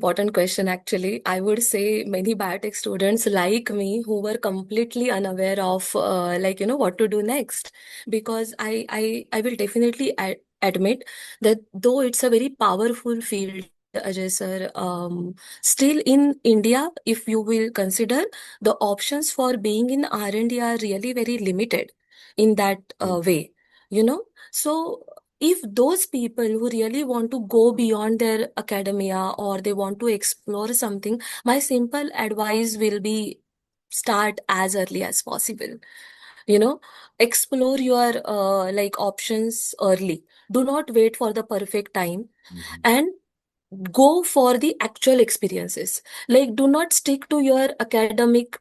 important question actually. I would say many biotech students like me who were completely unaware of what to do next. Because I will definitely admit that though it's a very powerful field, Ajay sir, still in India, if you will consider, the options for being in R&D are really very limited in that True. way, you know. So if those people who really want to go beyond their academia or they want to explore something, my simple advice will be start as early as possible. You know, explore your options early. Do not wait for the perfect time, Mhm. and go for the actual experiences. Like, do not stick to your academic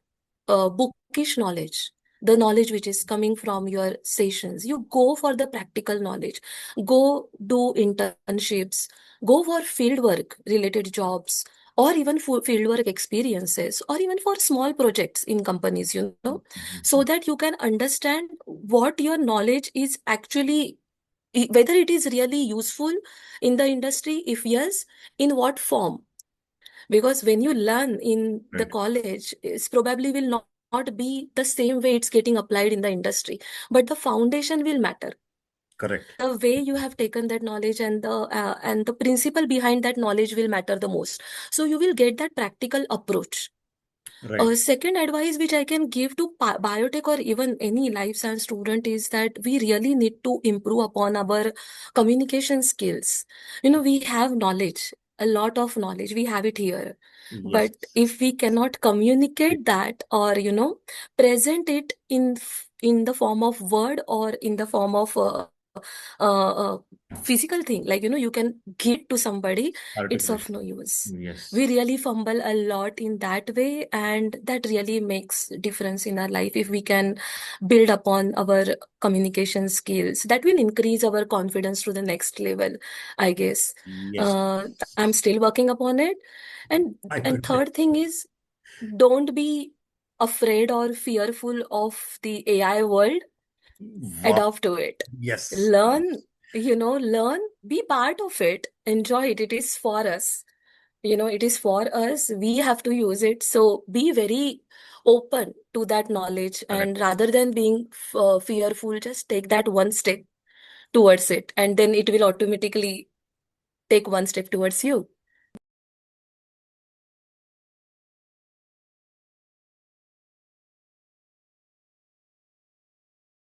bookish knowledge, the knowledge which is coming from your sessions. You go for the practical knowledge, go do internships, go for field work related jobs, or even for fieldwork experiences, or even for small projects in companies, so Mhm. that you can understand what your knowledge is actually, whether it is really useful in the industry. If yes, in what form. Because when you learn in the Right. college, it's probably will not be the same way it's getting applied in the industry, but the foundation will matter. Correct. The way you have taken that knowledge and the principle behind that knowledge will matter the most. So you will get that practical approach. Right. Second advice which I can give to biotech or even any life science student is that we really need to improve upon our communication skills. We have knowledge, a lot of knowledge, we have it here. Yes. But if we cannot communicate that, or, present it in the form of word or in the form of physical thing, like, you can give it to somebody, it's of Articulation. no use. Yes. We really fumble a lot in that way, and that really makes difference in our life. If we can build upon our communication skills, that will increase our confidence to the next level, I guess. Yes. uh, I'm still working upon it. and I and could. third thing is, don't be afraid or fearful of the AI world. Wow. Adopt to it. Yes. Learn, learn, be part of it, enjoy it. It is for us. It is for us. We have to use it. So be very open to that knowledge. Correct. And rather than being fearful, just take that one step towards it. And then it will automatically take one step towards you.